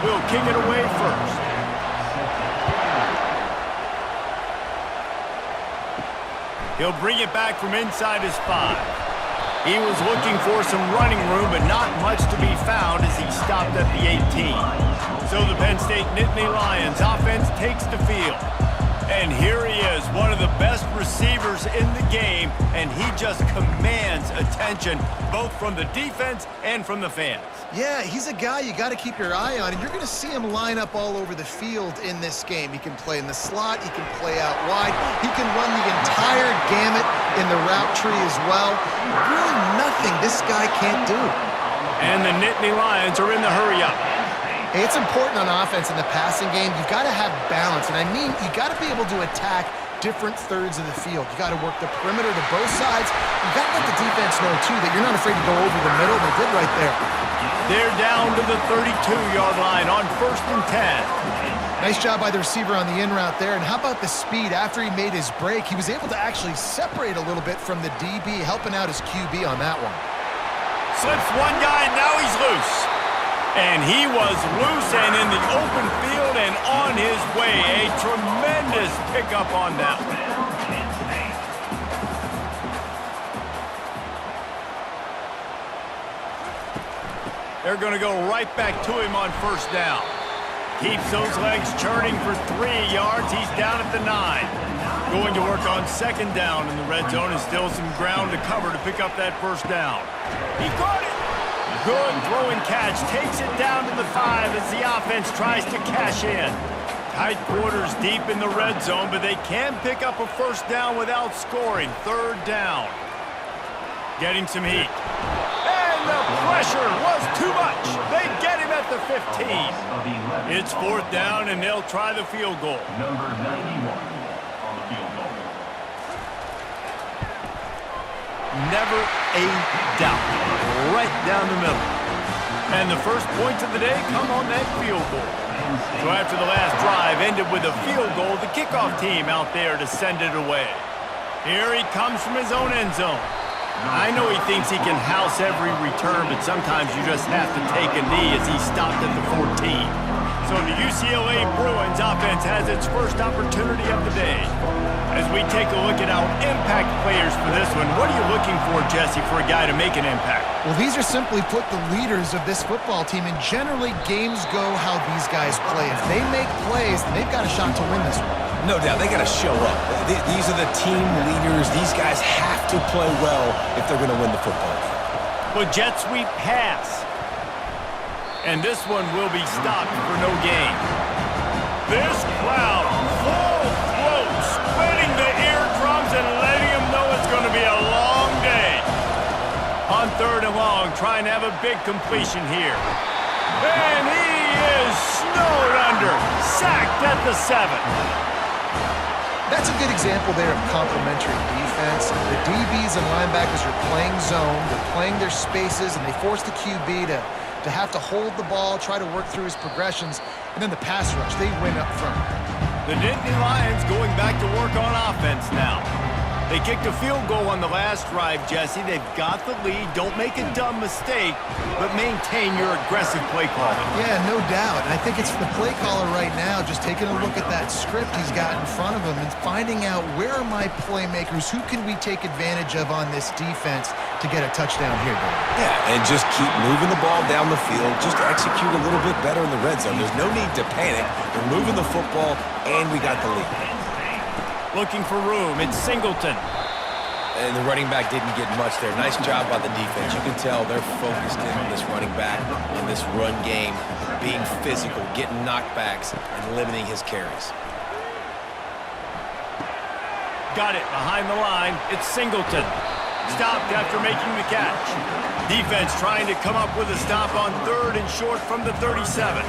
will kick it away first. He'll bring it back from inside his 5. He was looking for some running room, but not much to be found as he stopped at the 18. So the Penn State Nittany Lions offense takes the field. And here he is, one of the best receivers in the game, and he just commands attention both from the defense and from the fans. Yeah, he's a guy you got to keep your eye on, and you're going to see him line up all over the field in this game. He can play in the slot, he can play out wide, he can run the entire gamut in the route tree as well. Really nothing this guy can't do. And the Nittany Lions are in the hurry-up. Hey, it's important on offense in the passing game. You've got to have balance, and I mean you got to be able to attack different thirds of the field. You got to work the perimeter to both sides. You got to let the defense know, too, that you're not afraid to go over the middle. They did right there. They're down to the 32-yard line on 1st and 10. Nice job by the receiver on the in route there. And how about the speed after he made his break? He was able to actually separate a little bit from the DB, helping out his QB on that one. Slips one guy, now he's loose. And he was loose and in the open field and on his way. A tremendous pickup on that one. They're going to go right back to him on 1st down. Keeps those legs churning for 3 yards. He's down at the 9. Going to work on 2nd down in the red zone, and still some ground to cover to pick up that 1st down. He caught it. Good throw and catch. Takes it down to the 5 as the offense tries to cash in. Tight quarters deep in the red zone, but they can pick up a 1st down without scoring. 3rd down. Getting some heat. And the pressure was too much. They get him at the 15. It's 4th down, and they'll try the field goal. Number 91 on the field goal. Never a doubt. Right down the middle. And the first points of the day come on that field goal. So after the last drive ended with a field goal, the kickoff team out there to send it away. Here he comes from his own end zone. I know he thinks he can house every return, but sometimes you just have to take a knee as he stopped at the 14. So the UCLA Bruins offense has its first opportunity of the day. As we take a look at our impact players for this one, what are you looking for, Jesse, for a guy to make an impact? Well, these are simply put the leaders of this football team, and generally games go how these guys play. If they make plays, then they've got a shot to win this one. No doubt, they got to show up. These are the team leaders. These guys have to play well if they're going to win the football game. Well, jet sweep pass. And this one will be stopped for no gain. This crowd, full throat, splitting the eardrums and letting them know it's going to be a long day. On 3rd and long, trying to have a big completion here. And he is snowed under, sacked at the 7. That's a good example there of complementary defense. The DBs and linebackers are playing zone, they're playing their spaces, and they force the QB to have to hold the ball, try to work through his progressions, and then the pass rush, they win up front. The Nittany Lions going back to work on offense now. They kicked a field goal on the last drive, Jesse. They've got the lead. Don't make a dumb mistake, but maintain your aggressive play calling. Yeah, no doubt. And I think it's the play caller right now just taking a look at that script he's got in front of him and finding out where are my playmakers, who can we take advantage of on this defense to get a touchdown here, Dave. Yeah, and just keep moving the ball down the field. Just execute a little bit better in the red zone. There's no need to panic. We're moving the football, and we got the lead. Looking for room. It's Singleton. And the running back didn't get much there. Nice job by the defense. You can tell they're focused in on this running back, in this run game, being physical, getting knockbacks, and limiting his carries. Got it behind the line. It's Singleton. Stopped after making the catch. Defense trying to come up with a stop on 3rd and short from the 37.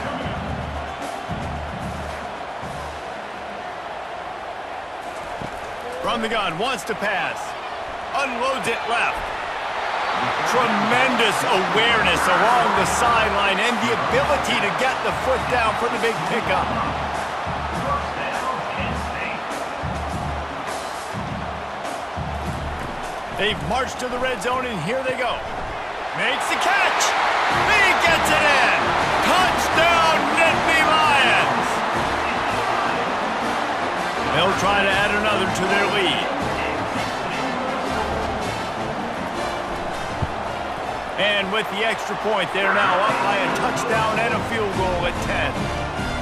From the gun, wants to pass. Unloads it left. Tremendous awareness along the sideline and the ability to get the foot down for the big pickup. They've marched to the red zone, and here they go. Makes the catch. He gets it in. Touchdown, Nittany to their lead. And with the extra point, they're now up by a touchdown and a field goal at 10.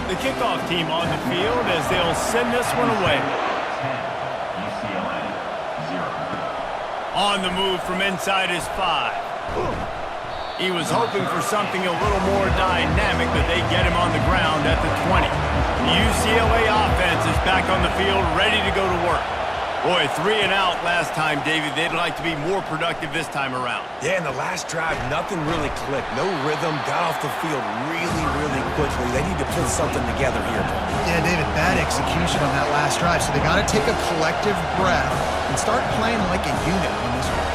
The kickoff team on the field as they'll send this one away. 10, UCLA, 0. On the move from inside his 5. He was hoping for something a little more dynamic, but they get him on the ground at the 20. The UCLA offense is back on the field, ready to go to work. Boy, 3 and out last time, David. They'd like to be more productive this time around. Yeah, in the last drive, nothing really clicked. No rhythm, got off the field really, really quickly. They need to put something together here, Paul. Yeah, David, bad execution on that last drive, so they got to take a collective breath and start playing like a unit on this one.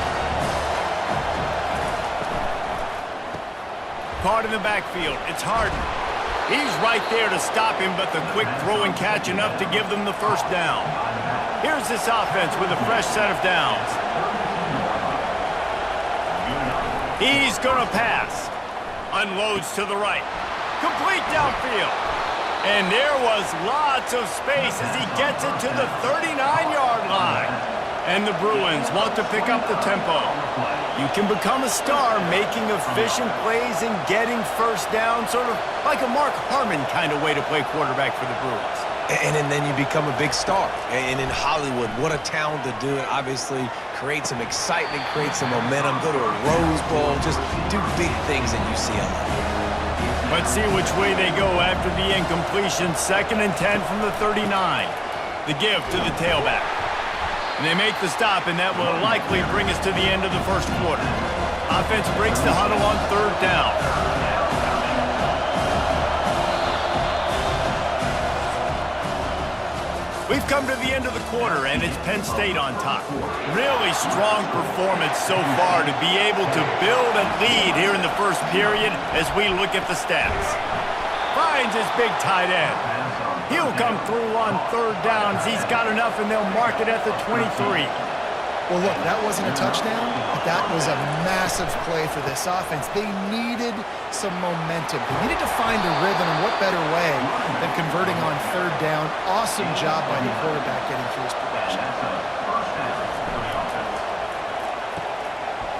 Caught in the backfield. It's Harden. He's right there to stop him, but the quick throw and catch enough to give them the first down. Here's this offense with a fresh set of downs. He's going to pass. Unloads to the right. Complete downfield. And there was lots of space as he gets it to the 39-yard line. And the Bruins want to pick up the tempo. You can become a star making efficient plays and getting first down, sort of like a Mark Harmon kind of way to play quarterback for the Bruins. And then you become a big star. And in Hollywood, what a talent to do it. Obviously, create some excitement, create some momentum, go to a Rose Bowl, just do big things at UCLA. Let's see which way they go after the incompletion. 2nd and 10 from the 39. The give to the tailback. And they make the stop, and that will likely bring us to the end of the first quarter. Offense breaks the huddle on 3rd down. We've come to the end of the quarter, and it's Penn State on top. Really strong performance so far to be able to build a lead here in the first period as we look at the stats. Finds his big tight end. He'll come through on 3rd downs. He's got enough, and they'll mark it at the 23. Well, look, that wasn't a touchdown, but that was a massive play for this offense. They needed some momentum. They needed to find a rhythm, and what better way than converting on 3rd down. Awesome job by the quarterback getting through his progression.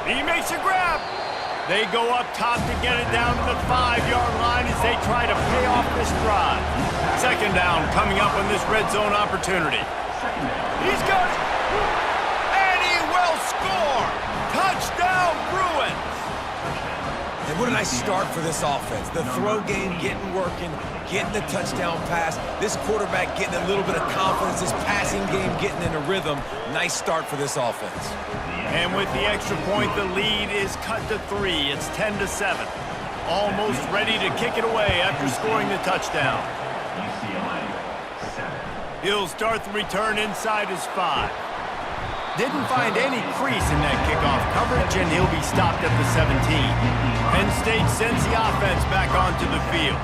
He makes a grab. They go up top to get it down to the 5-yard line as they try to pay off this drive. 2nd down coming up on this red zone opportunity. He's got it. Score! Touchdown, Bruins! And what a nice start for this offense. The throw game getting working, getting the touchdown pass. This quarterback getting a little bit of confidence. This passing game getting in a rhythm. Nice start for this offense. And with the extra point, the lead is cut to 3. It's 10-7. Almost ready to kick it away after scoring the touchdown. UCLA, 7. He'll start the return inside his 5. Didn't find any crease in that kickoff coverage, and he'll be stopped at the 17. Penn State sends the offense back onto the field.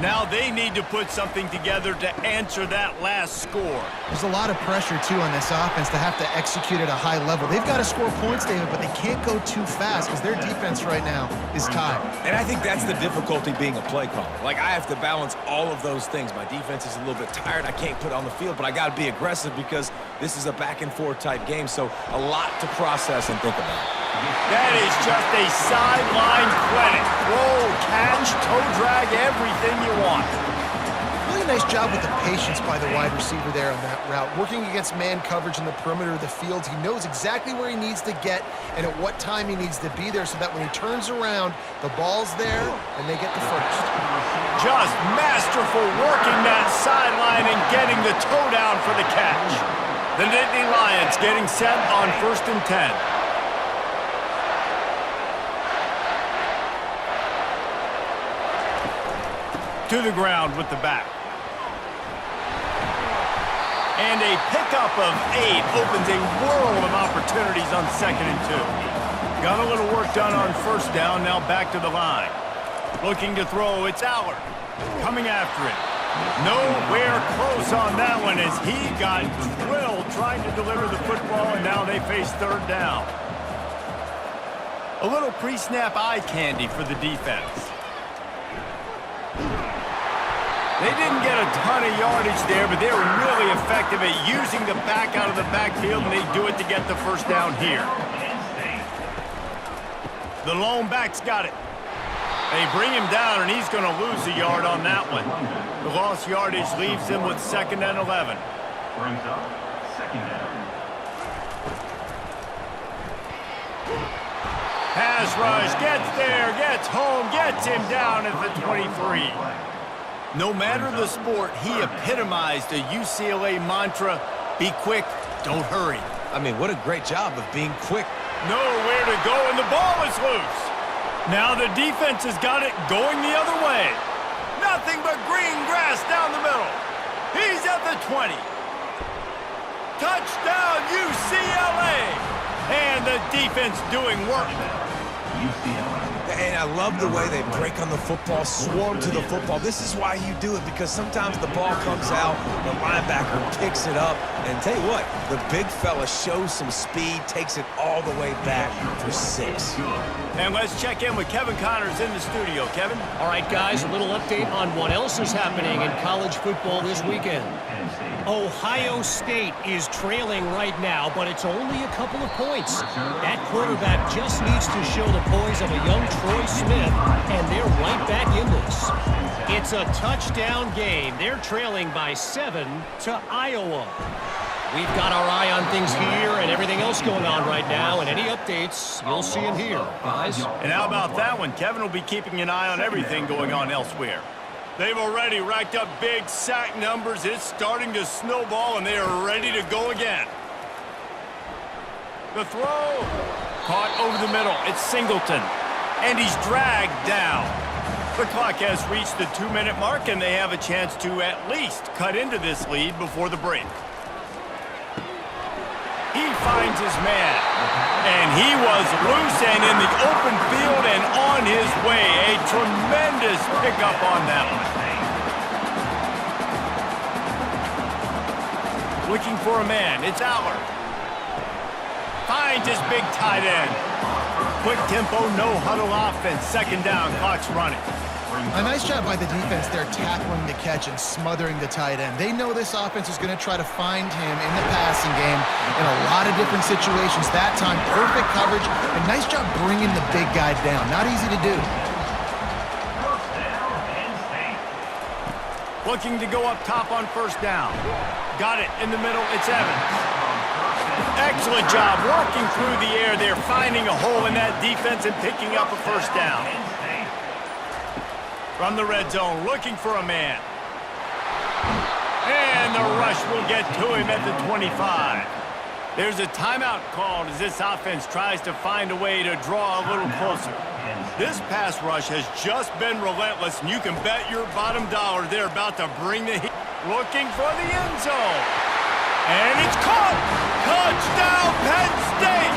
Now they need to put something together to answer that last score. There's a lot of pressure, too, on this offense to have to execute at a high level. They've got to score points, David, but they can't go too fast because their defense right now is tired. And I think that's the difficulty being a play caller. Like, I have to balance all of those things. My defense is a little bit tired. I can't put it on the field, but I got to be aggressive because this is a back-and-forth type game, so a lot to process and think about. That is just a sideline clinic. Roll, catch, toe drag, everything you want. Really nice job with the patience by the wide receiver there on that route. Working against man coverage in the perimeter of the field, he knows exactly where he needs to get and at what time he needs to be there so that when he turns around, the ball's there and they get the first. Just masterful working that sideline and getting the toe down for the catch. The Nittany Lions getting set on 1st and 10. To the ground with the back. And a pickup of 8 opens a world of opportunities on 2nd and 2. Got a little work done on 1st down, now back to the line. Looking to throw, it's Allard. Coming after it. Nowhere close on that one as he got drilled trying to deliver the football, and now they face 3rd down. A little pre-snap eye candy for the defense. They didn't get a ton of yardage there, but they were really effective at using the back out of the backfield, and they do it to get the first down here. The lone back's got it. They bring him down, and he's going to lose a yard on that one. The lost yardage leaves him with 2nd and 11. Brings up 2nd down. Pass rush, gets there, gets home, gets him down at the 23. No matter the sport, he epitomized the UCLA mantra, be quick, don't hurry. I mean, what a great job of being quick. Nowhere to go, and the ball is loose. Now the defense has got it going the other way. Nothing but green grass down the middle. He's at the 20. Touchdown, UCLA! And the defense doing work. UCLA. And I love the way they break on the football, swarm to the football. This is why you do it, because sometimes the ball comes out, the linebacker picks it up, and tell you what, the big fella shows some speed, takes it all the way back for 6. And let's check in with Kevin Connors in the studio. Kevin? All right, guys, a little update on what else is happening in college football this weekend. Ohio State is trailing right now, but it's only a couple of points. That quarterback just needs to show the poise of a young Troy Smith, and they're right back in this. It's a touchdown game. They're trailing by 7 to Iowa. We've got our eye on things here and everything else going on right now, and any updates you'll see in here, guys. And how about that one? Kevin will be keeping an eye on everything going on elsewhere. They've already racked up big sack numbers. It's starting to snowball, and they are ready to go again. The throw. Caught over the middle. It's Singleton. And he's dragged down. The clock has reached the 2-minute mark, and they have a chance to at least cut into this lead before the break. He finds his man. And he was loose and in the open field and on his way. A tremendous pickup on that one. Looking for a man. It's Aller. Finds his big tight end. Quick tempo, no huddle offense. 2nd down, clock's running. A nice job by the defense there tackling the catch and smothering the tight end. They know this offense is going to try to find him in the passing game in a lot of different situations. That time, perfect coverage, and nice job bringing the big guy down. Not easy to do. Looking to go up top on 1st down. Got it in the middle, it's Evans. Excellent job working through the air there, finding a hole in that defense and picking up a 1st down. From the red zone, looking for a man. And the rush will get to him at the 25. There's a timeout called as this offense tries to find a way to draw a little closer. This pass rush has just been relentless, and you can bet your bottom dollar they're about to bring the heat. Looking for the end zone. And it's caught! Touchdown, Penn State!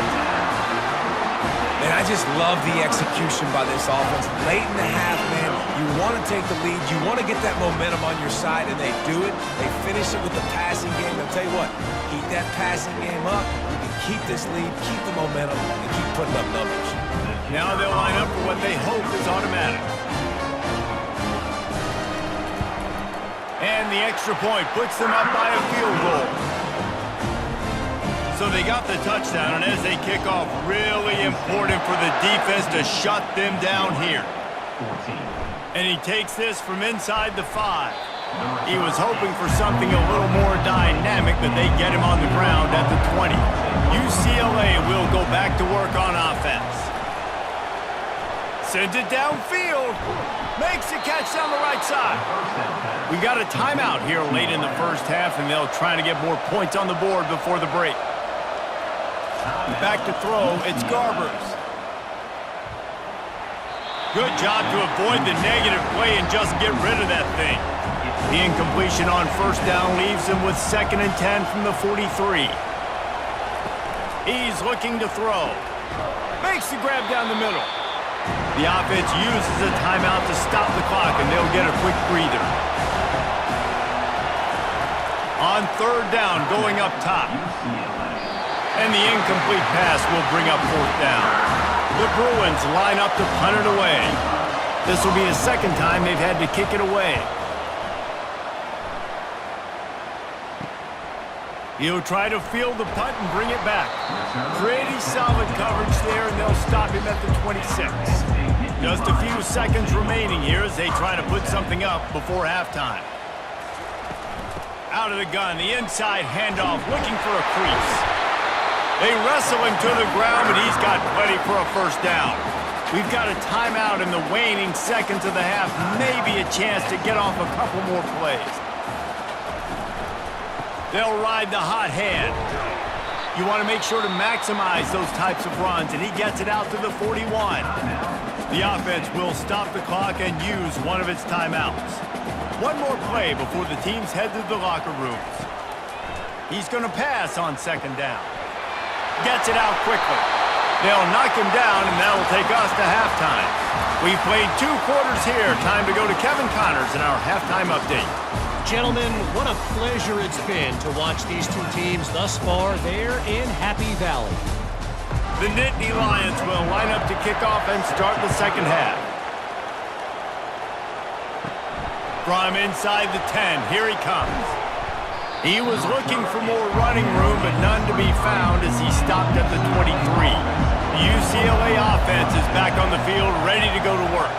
And I just love the execution by this offense. Late in the half, man, you want to take the lead. You want to get that momentum on your side, and they do it. They finish it with the passing game. I'll tell you what, keep that passing game up. You can keep this lead, keep the momentum, and keep putting up numbers. Now they'll line up for what they hope is automatic. And the extra point puts them up by a field goal. So they got the touchdown, and as they kick off, really important for the defense to shut them down here. 14. And he takes this from inside the 5. He was hoping for something a little more dynamic, but they get him on the ground at the 20. UCLA will go back to work on offense. Sends it downfield. Makes the catch down the right side. We got a timeout here late in the 1st half, and they'll try to get more points on the board before the break. Back to throw, it's Garbers. Good job to avoid the negative play and just get rid of that thing. The incompletion on 1st down leaves him with 2nd and 10 from the 43. He's looking to throw. Makes the grab down the middle. The offense uses a timeout to stop the clock, and they'll get a quick breather. On 3rd down, going up top. And the incomplete pass will bring up 4th down. The Bruins line up to punt it away. This will be the 2nd time they've had to kick it away. He'll try to field the punt and bring it back. Pretty solid coverage there, and they'll stop him at the 26. Just a few seconds remaining here as they try to put something up before halftime. Out of the gun, the inside handoff, looking for a crease. They wrestle him to the ground, but he's got plenty for a first down. We've got a timeout in the waning seconds of the half, maybe a chance to get off a couple more plays. They'll ride the hot hand. You want to make sure to maximize those types of runs, and he gets it out to the 41. The offense will stop the clock and use one of its timeouts. One more play before the teams head to the locker rooms. He's going to pass on second down. Gets it out quickly. They'll knock him down, and that'll take us to halftime. We've played 2 quarters here. Time to go to Kevin Connors in our halftime update. Gentlemen, what a pleasure it's been to watch these 2 teams thus far there in Happy Valley. The Nittany Lions will line up to kick off and start the second half. From inside the 10, here he comes. He was looking for more running room, but none to be found as he stopped at the 23. The UCLA offense is back on the field, ready to go to work.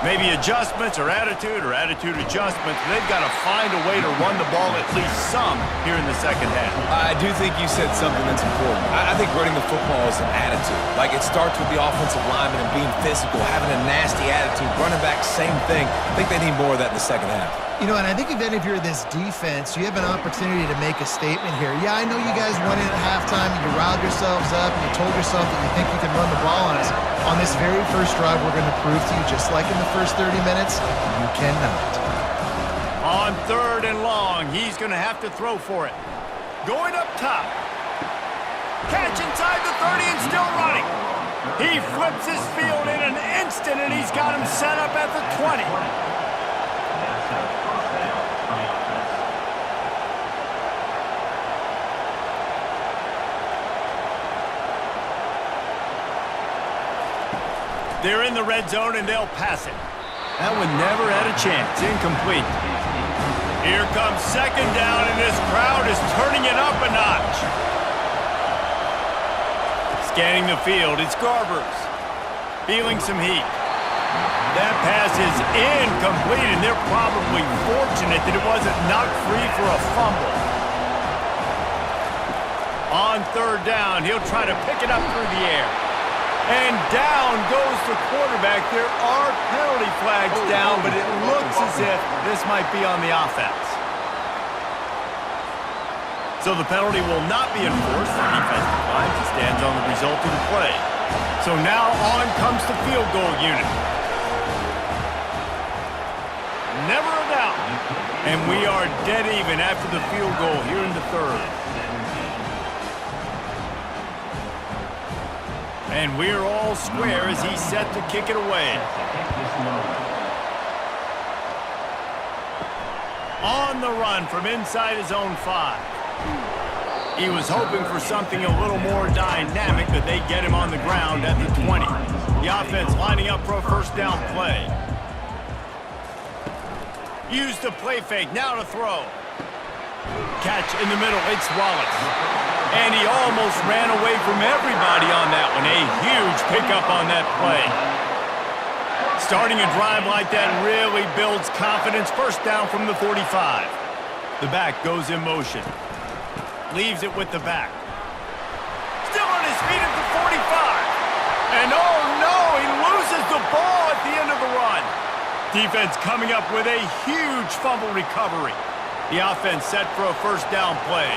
Maybe adjustments or attitude adjustments. They've got to find a way to run the ball at least some here in the second half. I do think you said something that's important. I think running the football is an attitude. Like, it starts with the offensive lineman and being physical, having a nasty attitude. Running back, same thing. I think they need more of that in the second half. You know, and I think even if you're this defense, you have an opportunity to make a statement here. Yeah, I know you guys went in at halftime and you riled yourselves up and you told yourself that you think you can run the ball on us. On this very first drive, we're going to prove to you, just like in the first 30 minutes, you cannot. On 3rd and long, he's going to have to throw for it. Going up top. Catch inside the 30 and still running. He flips his field in an instant, and he's got him set up at the 20. They're in the red zone, and they'll pass it. That one never had a chance. Incomplete. Here comes second down, and this crowd is turning it up a notch. Scanning the field, it's Garbers. Feeling some heat. That pass is incomplete, and they're probably fortunate that it wasn't knocked free for a fumble. On 3rd down, he'll try to pick it up through the air. And down goes the quarterback. There are penalty flags down, but it looks as if this might be on the offense. So the penalty will not be enforced. The defense declines and stands on the result of the play. So now on comes the field goal unit. Never a doubt. And we are dead even after the field goal here in the 3rd. And we're all square as he's set to kick it away. On the run from inside his own 5. He was hoping for something a little more dynamic, but they get him on the ground at the 20. The offense lining up for a first down play. Use the play fake, now to throw. Catch in the middle, it's Wallace. And he almost ran away from everybody on that one. A huge pickup on that play. Starting a drive like that really builds confidence. First down from the 45. The back goes in motion. Leaves it with the back. Still on his feet at the 45. And oh no, he loses the ball at the end of the run. Defense coming up with a huge fumble recovery. The offense set for a first down play.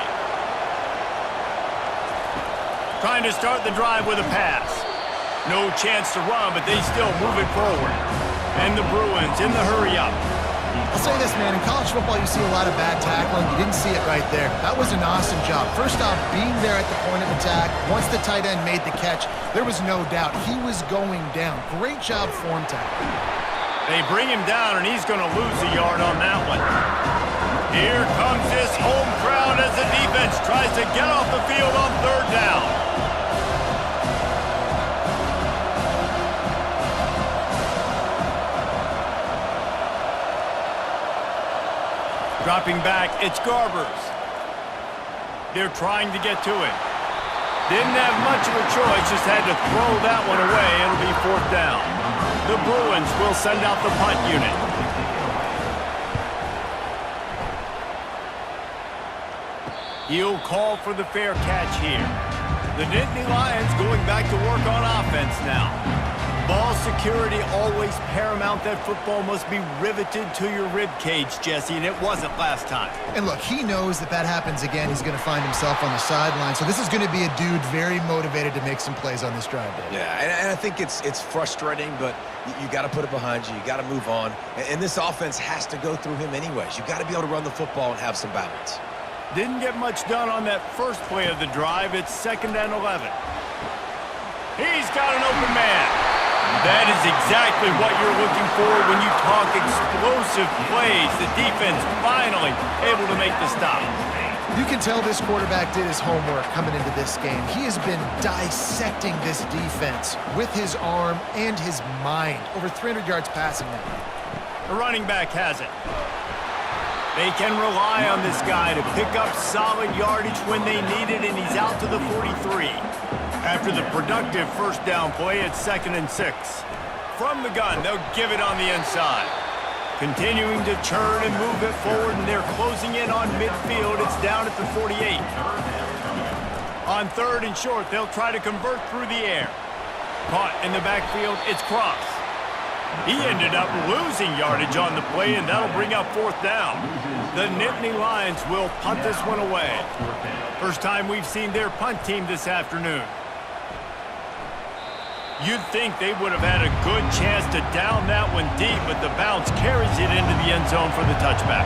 Trying to start the drive with a pass. No chance to run, but they still move it forward. And the Bruins in the hurry-up. I'll say this, man. In college football, you see a lot of bad tackling. You didn't see it right there. That was an awesome job. First off, being there at the point of attack. Once the tight end made the catch, there was no doubt he was going down. Great job form tackling. They bring him down, and he's going to lose a yard on that one. Here comes this home crowd as the defense tries to get off the field on 3rd down. Dropping back, it's Garbers. They're trying to get to him. Didn't have much of a choice, just had to throw that one away. It'll be 4th down. The Bruins will send out the punt unit. He'll call for the fair catch here. The Nittany Lions going back to work on offense now. Ball security always paramount. That football must be riveted to your rib cage, Jesse, and it wasn't last time. And look, he knows that happens again. He's going to find himself on the sideline. So this is going to be a dude very motivated to make some plays on this drive, Dave. Yeah, and I think it's frustrating, but you got to put it behind you. You got to move on. And this offense has to go through him anyways. You got to be able to run the football and have some balance. Didn't get much done on that first play of the drive. It's 2nd and 11. He's got an open man. That is exactly what you're looking for when you talk explosive plays. The defense finally able to make the stop. You can tell this quarterback did his homework coming into this game. He has been dissecting this defense with his arm and his mind. Over 300 yards passing now. The running back has it. They can rely on this guy to pick up solid yardage when they need it, and he's out to the 43. After the productive first down play, it's 2nd and 6. From the gun, they'll give it on the inside. Continuing to churn and move it forward, and they're closing in on midfield. It's down at the 48. On 3rd and short, they'll try to convert through the air. Caught in the backfield, it's Cross. He ended up losing yardage on the play, and that'll bring up 4th down. The Nittany Lions will punt this one away. First time we've seen their punt team this afternoon. You'd think they would have had a good chance to down that one deep, but the bounce carries it into the end zone for the touchback.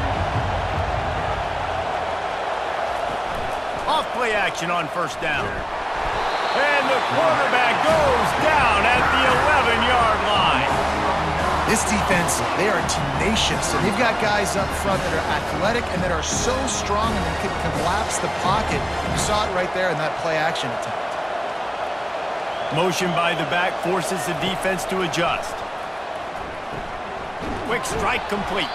Off play action on 1st down. And the quarterback goes down at the 11-yard line. This defense, they are tenacious, and they've got guys up front that are athletic and that are so strong and they can collapse the pocket. You saw it right there in that play action attempt. Motion by the back forces the defense to adjust. Quick strike complete.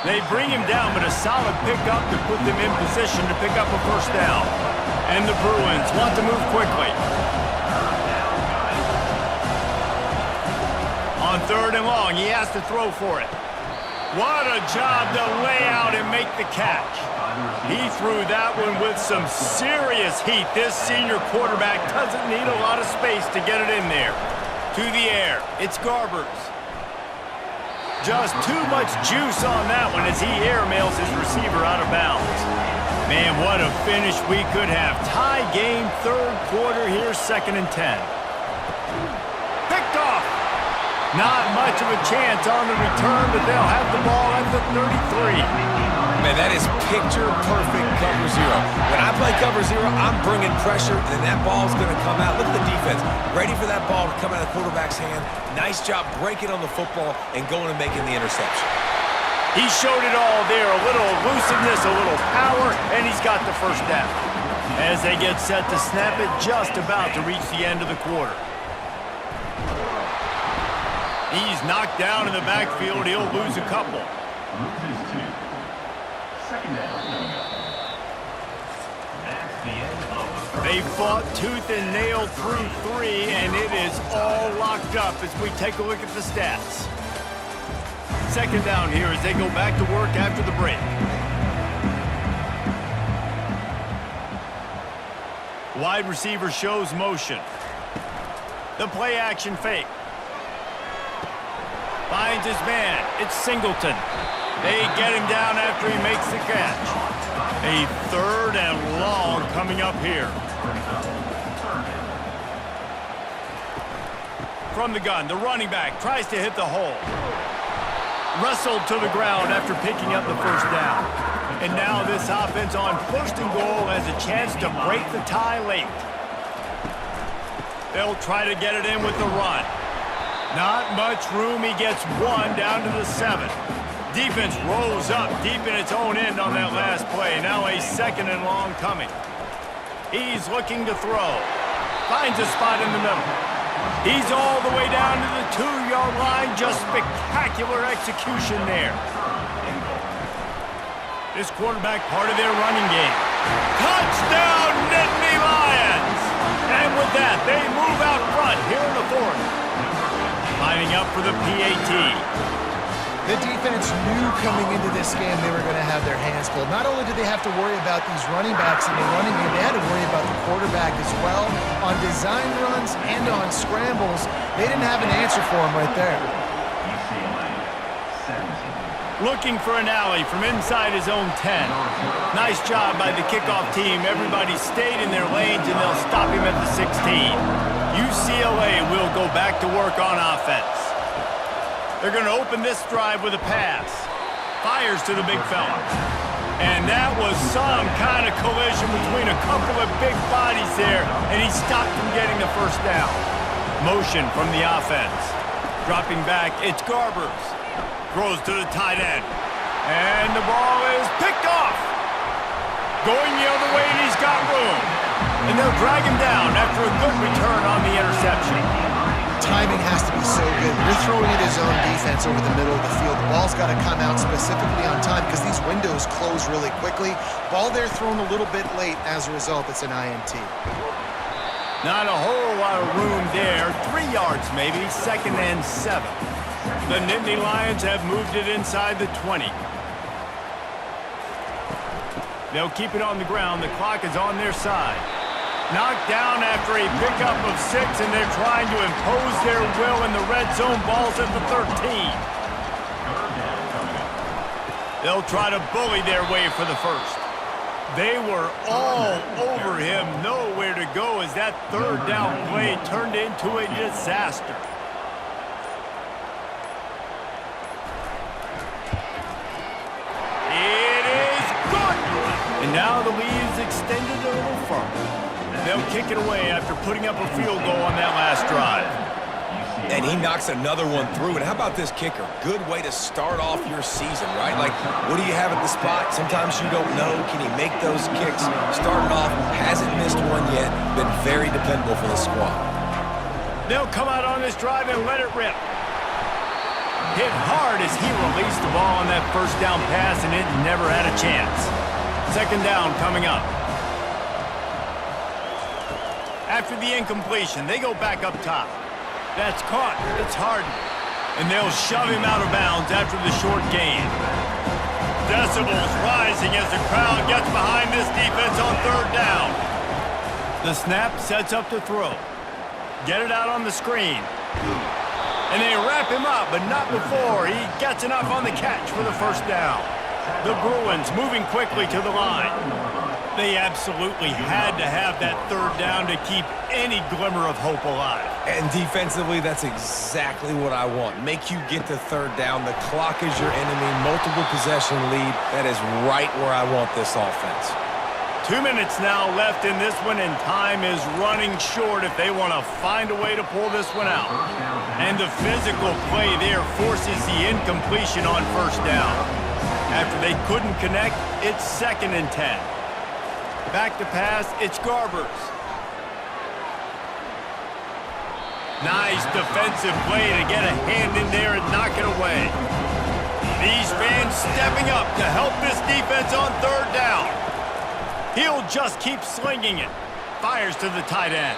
They bring him down, but a solid pickup to put them in position to pick up a 1st down. And the Bruins want to move quickly. On 3rd and long, he has to throw for it. What a job to lay out and make the catch. He threw that one with some serious heat. This senior quarterback doesn't need a lot of space to get it in there. To the air, it's Garbers. Just too much juice on that one as he airmails his receiver out of bounds. Man, what a finish we could have. Tie game, 3rd quarter here, 2nd and 10. Picked off. Not much of a chance on the return, but they'll have the ball at the 33. Man, that is picture-perfect cover zero. When I play cover zero, I'm bringing pressure, and that ball's going to come out. Look at the defense. Ready for that ball to come out of the quarterback's hand. Nice job breaking on the football and going and making the interception. He showed it all there. A little elusiveness, a little power, and he's got the 1st down. As they get set to snap it, just about to reach the end of the quarter. He's knocked down in the backfield. He'll lose a couple. Loses 2. 2nd down. That's the end of the They fought tooth and nail through 3, and it is all locked up as we take a look at the stats. 2nd down here as they go back to work after the break. Wide receiver shows motion. The play action fake. Finds his man. It's Singleton. They get him down after he makes the catch. A 3rd and long coming up here. From the gun, the running back tries to hit the hole. Wrestled to the ground after picking up the 1st down. And now this offense on 1st and goal has a chance to break the tie late. They'll try to get it in with the run. Not much room. He gets 1 down to the 7. Defense rolls up deep in its own end on that last play. Now a 2nd and long coming. He's looking to throw. Finds a spot in the middle. He's all the way down to the 2-yard line. Just spectacular execution there. This quarterback part of their running game. Touchdown, Nittany Lions! And with that, they move out front here in the fourth. Lining up for the PAT. The defense knew coming into this game they were going to have their hands full. Not only did they have to worry about these running backs in the running game, they had to worry about the quarterback as well. On design runs and on scrambles, they didn't have an answer for him right there. Looking for an alley from inside his own 10. Nice job by the kickoff team. Everybody stayed in their lanes, and they'll stop him at the 16. UCLA will go back to work on offense. They're going to open this drive with a pass. Fires to the big fella. And that was some kind of collision between a couple of big bodies there, and he stopped from getting the first down. Motion from the offense. Dropping back, it's Garbers. Throws to the tight end. And the ball is picked off. Going the other way, and he's got room. And they'll drag him down after a good return on the interception. Timing has to be so good. You're throwing at his own defense over the middle of the field. The ball's got to come out specifically on time because these windows close really quickly. Ball there thrown a little bit late. As a result, it's an INT. Not a whole lot of room there. 3 yards maybe, 2nd and 7. The Nittany Lions have moved it inside the 20. They'll keep it on the ground. The clock is on their side. Knocked down after a pickup of 6, and they're trying to impose their will in the red zone. Ball's at the 13. They'll try to bully their way for the first. They were all over him. Nowhere to go as that 3rd down play turned into a disaster. It is good! And now the lead is extended a little further. They'll kick it away after putting up a field goal on that last drive. And he knocks another one through. And how about this kicker? Good way to start off your season, right? Like, what do you have at the spot? Sometimes you don't know. Can he make those kicks? Starting off, hasn't missed one yet. Been very dependable for the squad. They'll come out on this drive and let it rip. Hit hard as he released the ball on that 1st down pass, and it never had a chance. 2nd down coming up. After the incompletion, they go back up top. That's caught. It's Harden. And they'll shove him out of bounds after the short gain. Decibels rising as the crowd gets behind this defense on 3rd down. The snap sets up the throw. Get it out on the screen. And they wrap him up, but not before he gets enough on the catch for the 1st down. The Bruins moving quickly to the line. They absolutely had to have that 3rd down to keep any glimmer of hope alive. And defensively, that's exactly what I want. Make you get the 3rd down. The clock is your enemy. Multiple possession lead. That is right where I want this offense. 2 minutes now left in this one, and time is running short if they want to find a way to pull this one out. And the physical play there forces the incompletion on 1st down. After they couldn't connect, it's 2nd and 10. Back to pass, it's Garbers. Nice defensive play to get a hand in there and knock it away. These fans stepping up to help this defense on 3rd down. He'll just keep slinging it. Fires to the tight end.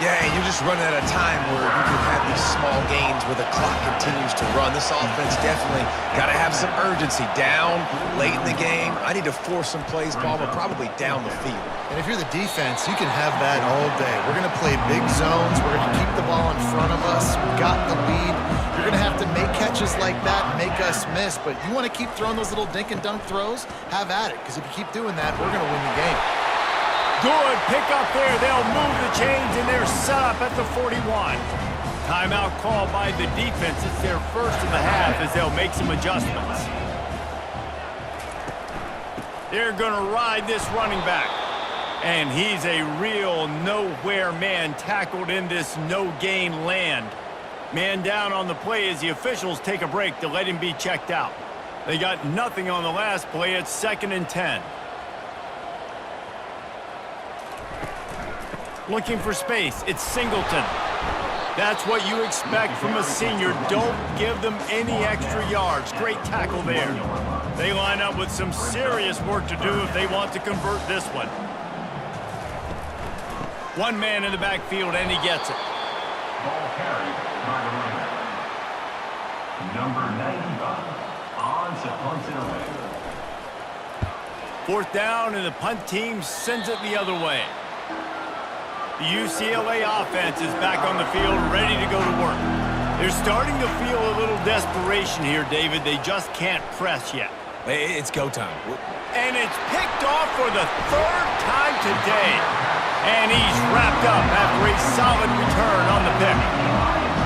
Yeah, and you're just running at a time where you can have these small gains where the clock continues to run. This offense definitely got to have some urgency. Down, late in the game, I need to force some plays, Paul, but probably down the field. And if you're the defense, you can have that all day. We're going to play big zones. We're going to keep the ball in front of us. We've got the lead. You're going to have to make catches like that and make us miss. But you want to keep throwing those little dink and dunk throws? Have at it, because if you keep doing that, we're going to win the game. Good pick up there. They'll move the chains, and they're set up at the 41. Timeout called by the defense. It's their 1st of the half as they'll make some adjustments. They're going to ride this running back. And he's a real nowhere man tackled in this no-gain land. Man down on the play as the officials take a break to let him be checked out. They got nothing on the last play. It's 2nd and 10. Looking for space, it's Singleton. That's what you expect from a senior. Don't give them any extra yards. Great tackle there. They line up with some serious work to do if they want to convert this one. One man in the backfield, and he gets it. Ball carried by the runner. Number 95. On to punt it away. Fourth down, and the punt team sends it the other way. The UCLA offense is back on the field, ready to go to work. They're starting to feel a little desperation here, David. They just can't press yet. It's go time. And it's picked off for the third time today. And he's wrapped up after a solid return on the pick.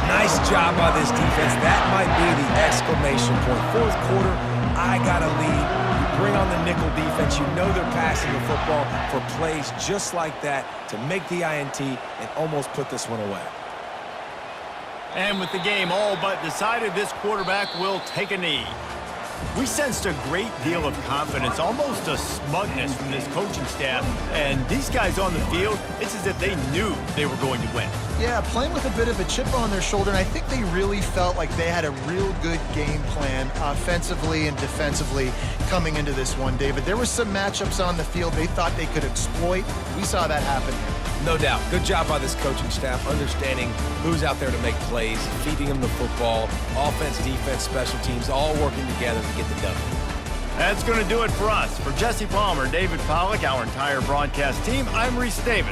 Nice job by this defense. That might be the exclamation point. Fourth quarter, I got a lead. You bring on the nickel defense. You know they're passing the football for plays just like that to make the INT and almost put this one away. And with the game all but decided, this quarterback will take a knee. We sensed a great deal of confidence, almost a smugness from this coaching staff. And these guys on the field, it's as if they knew they were going to win. Yeah, playing with a bit of a chip on their shoulder, and I think they really felt like they had a real good game plan offensively and defensively coming into this one, David. There were some matchups on the field they thought they could exploit. We saw that happen here. No doubt. Good job by this coaching staff, understanding who's out there to make plays, feeding them the football, offense, defense, special teams, all working together to get the W. That's going to do it for us. For Jesse Palmer, David Pollack, our entire broadcast team, I'm Reese Davis.